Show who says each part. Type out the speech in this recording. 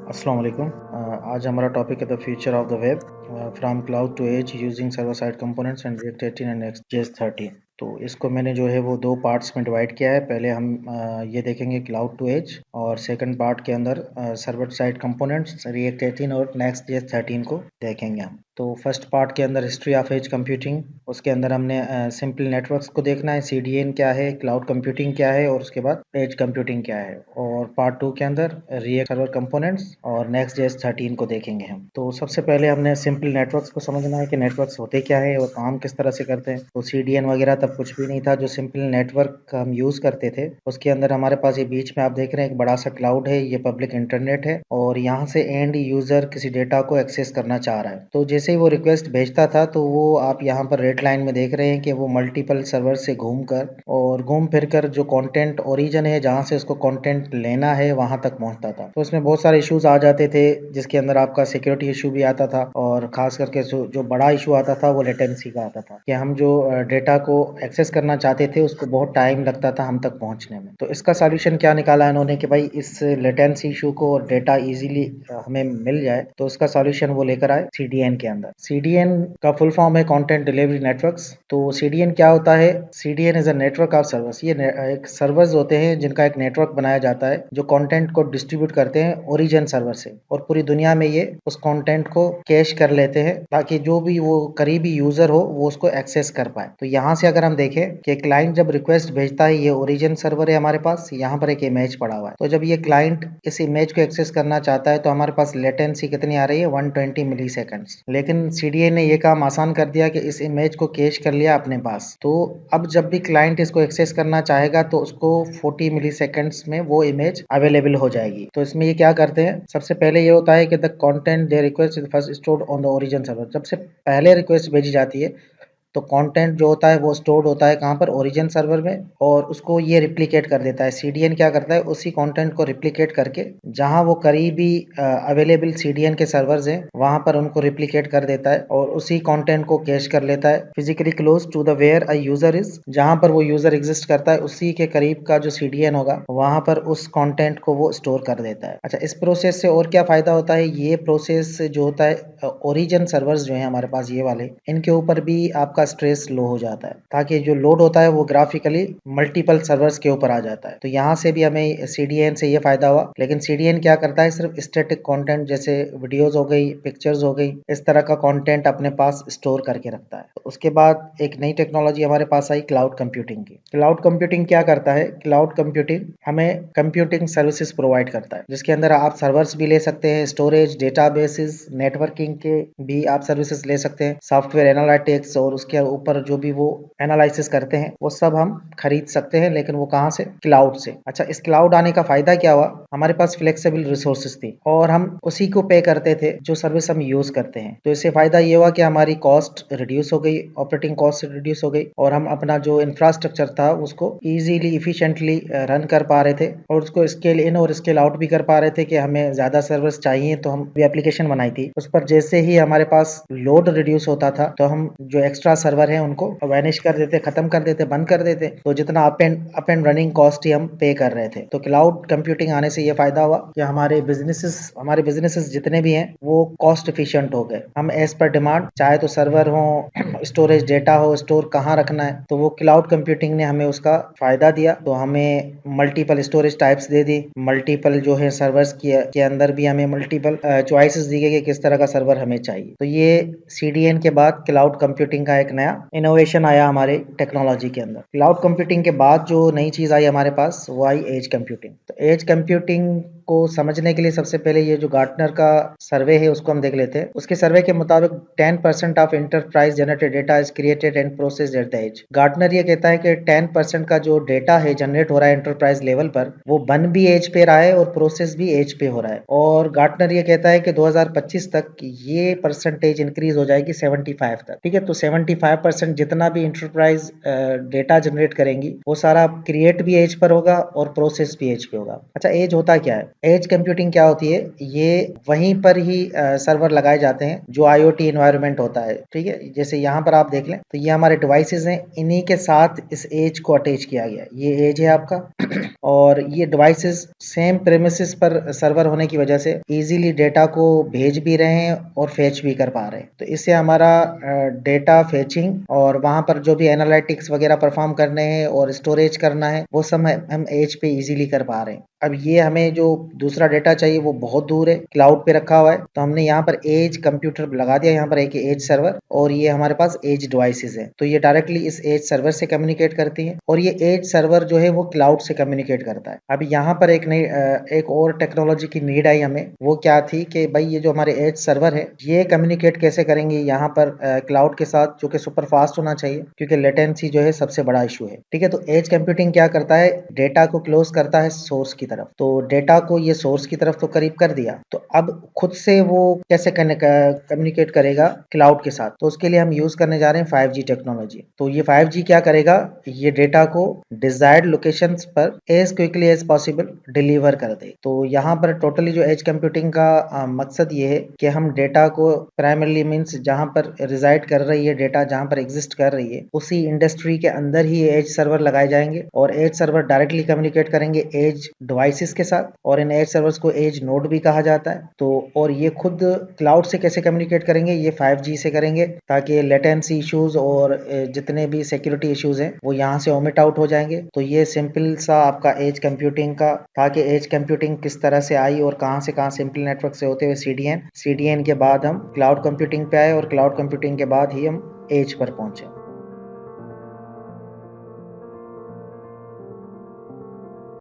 Speaker 1: अस्सलाम वालेकुम। आज हमारा टॉपिक है the future of the web from cloud to edge using server side components and react 18 and नेक्स्ट.js 13। तो इसको मैंने जो है वो दो पार्ट्स में डिवाइड किया है। पहले हम ये देखेंगे क्लाउड टू एज और सेकंड पार्ट के अंदर सर्वर साइड कंपोनेंट्स रिएक्ट 18 और नेक्स्ट.js 13 को देखेंगे हम। तो फर्स्ट पार्ट के अंदर हिस्ट्री ऑफ एज कंप्यूटिंग, उसके अंदर हमने सिंपल नेटवर्क्स को देखना है, सीडीएन क्या है, क्लाउड कंप्यूटिंग क्या है और उसके बाद एज कंप्यूटिंग क्या है। और पार्ट 2 के अंदर रिएक्ट सर्वर कंपोनेंट्स और नेक्स्ट.js 13 को देखेंगे हम। तो सबसे पहले हमने सिंपल नेटवर्क्स को समझना है कि नेटवर्क्स होते क्या है और काम किस तरह से करते हैं। तो सीडीएन वगैरह तब कुछ भी नहीं था। जो सिंपल नेटवर्क हम यूज करते थे उसके अंदर हमारे पास ये बीच में आप देख रहे हैं एक बड़ा सा क्लाउड है, ये पब्लिक इंटरनेट है और यहाँ से एंड यूजर किसी डेटा को एक्सेस करना चाह रहा है। तो जैसे ही वो रिक्वेस्ट भेजता था तो वो आप यहाँ पर रेड लाइन में देख रहे हैं कि वो मल्टीपल सर्वर से घूम फिर कर जो कंटेंट ओरिजिन है जहाँ से उसको कंटेंट लेना है वहां तक पहुंचता था। तो इसमें बहुत सारे इश्यूज आ जाते थे जिसके अंदर आपका सिक्योरिटी इशू भी आता था और खास करके जो बड़ा इशू आता था वो लेटेंसी का आता था कि हम जो डेटा को एक्सेस करना चाहते थे उसको बहुत टाइम लगता था हम तक पहुंचने में। तो इसका सॉल्यूशन क्या निकाला इन्होंने कि भाई इस लेटेंसी इशू को और डेटा इजीली हमें मिल जाए, तो उसका सॉल्यूशन वो लेकर आए सीडीएन के अंदर। सीडीएन का फुल फॉर्म है कंटेंट डिलीवरी नेटवर्क्स। तो सीडीएन क्या होता है? CDN is a network of servers. ये एक सर्वर्स होते हैं जिनका एक नेटवर्क बनाया जाता है जो कंटेंट को डिस्ट्रीब्यूट करते हैं ओरिजिन सर्वर से और पूरी दुनिया में ये उस कंटेंट को कैश कर लेते हैं ताकि जो भी वो करीबी यूजर हो वो उसको एक्सेस कर पाए। तो यहाँ से अगर हम देखें कि क्लाइंट जब रिक्वेस्ट भेजता है, ये ओरिजिन सर्वर है हमारे पास, यहाँ पर एक इमेज पड़ा हुआ है। तो जब ये क्लाइंट इस इमेज को एक्सेस करना चाहता है तो हमारे पास लेटेंसी कितनी आ रही है? 120 मिली सेकेंड्स। लेकिन सीडीए ने ये काम आसान कर दिया कि इस इमेज को कैश कर लिया अपने पास। तो अब जब भी क्लाइंट इसको एक्सेस करना चाहेगा तो उसको 40 मिली सेकेंड्स में वो इमेज अवेलेबल हो जाएगी। तो इसमें ये क्या करते हैं, सबसे पहले ये होता है कि the content they request is first stored on the origin server. सबसे पहले रिक्वेस्ट भेजी जाती है तो कंटेंट जो होता है वो स्टोर्ड होता है कहाँ पर? ओरिजिन सर्वर में, और उसको ये रिप्लिकेट कर देता है। सीडीएन क्या करता है? उसी कंटेंट को रिप्लिकेट करके जहां वो करीबी अवेलेबल सीडीएन के सर्वर्स हैं वहां पर उनको रिप्लिकेट कर देता है और उसी कंटेंट को कैश कर लेता है physically close to the where a user is. जहां पर वो यूजर एग्जिस्ट करता है उसी के करीब का जो सीडीएन होगा वहां पर उस कंटेंट को वो स्टोर कर देता है। अच्छा, इस प्रोसेस से और क्या फायदा होता है? ये प्रोसेस जो होता है ओरिजिन सर्वर्स जो है हमारे पास ये वाले, इनके ऊपर भी आपका स्ट्रेस लो हो जाता है ताकि जो लोड होता है वो ग्राफिकली मल्टीपल सर्वर्स के ऊपर आ जाता है। तो यहाँ से भी हमें सीडीएन से ये फायदा हुआ। लेकिन सीडीएन क्या करता है? सिर्फ स्टैटिक कंटेंट जैसे वीडियोस हो गई, पिक्चर्स हो गई, इस तरह का कंटेंट अपने पास स्टोर करके रखता है। तो उसके बाद एक नई टेक्नोलॉजी हमारे पास आई क्लाउड कंप्यूटिंग की। क्लाउड कंप्यूटिंग क्या करता है? क्लाउड कंप्यूटिंग हमें कंप्यूटिंग सर्विसेज प्रोवाइड करता है जिसके अंदर आप सर्वर्स भी ले सकते हैं, स्टोरेज, डेटाबेसेस, नेटवर्किंग के भी आप सर्विसेज ले सकते हैं, सॉफ्टवेयर एनालिटिक्स और उसके ऊपर जो भी वो एनालिसिस करते हैं वो सब हम खरीद सकते हैं। लेकिन वो कहाँ से? क्लाउड से। अच्छा, इस क्लाउड आने का फायदा क्या हुआ? हमारे पास फ्लेक्सिबल रिसोर्सेज थी और हम उसी को पे करते थे जो सर्विस हम यूज करते हैं। तो इससे फायदा ये हुआ कि हमारी कॉस्ट रिड्यूस हो गई, ऑपरेटिंग कॉस्ट रिड्यूस हो गई और हम अपना जो इंफ्रास्ट्रक्चर था उसको इजीली इफिशिएंटली रन कर पा रहे थे और उसको स्केल इन और स्केल आउट भी कर पा रहे थे कि हमें ज्यादा सर्विस चाहिए तो हम भी एप्लीकेशन बनाई थी उस पर जैसे ही हमारे पास लोड रिड्यूस होता था तो हम जो एक्स्ट्रा सर्वर है उनको वैनिश कर देते, खत्म कर देते, बंद कर देते। तो जितना अप एंड रनिंग कॉस्ट ही हम पे कर रहे थे। तो क्लाउड कंप्यूटिंग आने से ये फायदा हुआ कि हमारे बिजनेसेस जितने भी हैं वो कॉस्ट एफिशिएंट हो गए। हम एज पर डिमांड चाहे तो सर्वर हो, स्टोरेज डेटा हो, स्टोर कहाँ रखना है, तो वो क्लाउड कंप्यूटिंग ने हमें उसका फायदा दिया। तो हमें मल्टीपल स्टोरेज टाइप्स दे दी, मल्टीपल जो है सर्वर्स के अंदर भी हमें मल्टीपल चॉइसेस दी गई कि किस तरह का सर्वर हमें चाहिए। तो ये सीडीएन के बाद क्लाउड कंप्यूटिंग का एक नया इनोवेशन आया हमारे टेक्नोलॉजी के अंदर। क्लाउड कंप्यूटिंग के बाद जो नई चीज आई हमारे पास वो आई एज कंप्यूटिंग। तो एज कंप्यूटिंग को समझने के लिए सबसे पहले ये जो गार्टनर का सर्वे है उसको हम देख लेते हैं। उसके सर्वे के मुताबिक 10% of enterprise generated data is created and processed at the edge. Gartner ये कहता है कि 10% का जो डेटा है जनरेट हो रहा है एंटरप्राइज लेवल पर वो बन भी एज पे रहा है और प्रोसेस भी एज पे हो रहा है। और गार्टनर ये कहता है कि 2025 तक ये परसेंटेज इंक्रीज हो जाएगी 75 तक। ठीक है, तो 75% जितना भी इंटरप्राइज डेटा जनरेट करेंगी वो सारा क्रिएट भी एज पर होगा और प्रोसेस भी एज पे होगा। अच्छा, एज होता क्या है? एज कंप्यूटिंग क्या होती है? ये वहीं पर ही सर्वर लगाए जाते हैं जो आईओटी एनवायरनमेंट होता है। ठीक है, जैसे यहाँ पर आप देख लें तो ये हमारे डिवाइसेस हैं, इन्हीं के साथ इस एज को अटैच किया गया है। ये एज है आपका और ये डिवाइसेस सेम प्रेमिसेस पर सर्वर होने की वजह से इजीली डेटा को भेज भी रहे हैं और फेच भी कर पा रहे हैं। तो इससे हमारा डेटा फेचिंग और वहाँ पर जो भी एनालिटिक्स वगैरह परफॉर्म करने हैं और स्टोरेज करना है वो सब हम एज पे इजीली कर पा रहे हैं। अब ये हमें जो दूसरा डेटा चाहिए वो बहुत दूर है, क्लाउड पे रखा हुआ है, तो हमने यहाँ पर एज कंप्यूटर लगा दिया, यहाँ पर एक एज सर्वर, और ये हमारे पास एज डिवाइसेस है, तो ये डायरेक्टली इस एज सर्वर से कम्युनिकेट करती है और ये एज सर्वर जो है वो क्लाउड से कम्युनिकेट करता है। अब यहाँ पर एक और टेक्नोलॉजी की नीड आई हमें, वो क्या थी कि भाई ये जो हमारे एज सर्वर है ये कम्युनिकेट कैसे करेंगे यहाँ पर क्लाउड के साथ, जो कि सुपर फास्ट होना चाहिए क्योंकि लेटेंसी जो है सबसे बड़ा इशू है। ठीक है, तो एज कंप्यूटिंग क्या करता है, डेटा को क्लोज करता है सोर्स की तरफ, तो डेटा को ये सोर्स की तरफ तो करीब कर दिया, तो अब खुद से वो कैसे कम्युनिकेट करेगा क्लाउड के साथ, तो उसके लिए हम यूज करने जा रहे हैं 5G टेक्नोलॉजी। तो ये 5G क्या करेगा, ये डेटा को डिजायर्ड लोकेशंस पर as quickly as possible deliver कर दे। तो यहाँ पर टोटली जो एज कंप्यूटिंग का मकसद ये है कि हम डेटा को प्राइमरली मीन्स जहाँ पर रिजाइड कर रही है डेटा, जहाँ पर एग्जिस्ट कर रही है उसी इंडस्ट्री के अंदर ही एज सर्वर लगाए जाएंगे और एज सर्वर डायरेक्टली कम्युनिकेट करेंगे एज डिवाइसेस के साथ, और इन एज सर्वर्स को एज नोड भी कहा जाता है। तो और ये खुद क्लाउड से कैसे कम्युनिकेट करेंगे, ये 5G से करेंगे, ताकि लेटेंसी इश्यूज और जितने भी सिक्योरिटी इश्यूज हैं वो यहाँ से ओमिट आउट हो जाएंगे। तो ये सिंपल सा आपका एज कंप्यूटिंग का था कि एज कंप्यूटिंग किस तरह से आई और कहाँ से कहाँ सिंपल नेटवर्क से होते हुए सीडीएन के बाद हम क्लाउड कंप्यूटिंग पे आए और क्लाउड कंप्यूटिंग के बाद ही हम एज पर पहुंचे।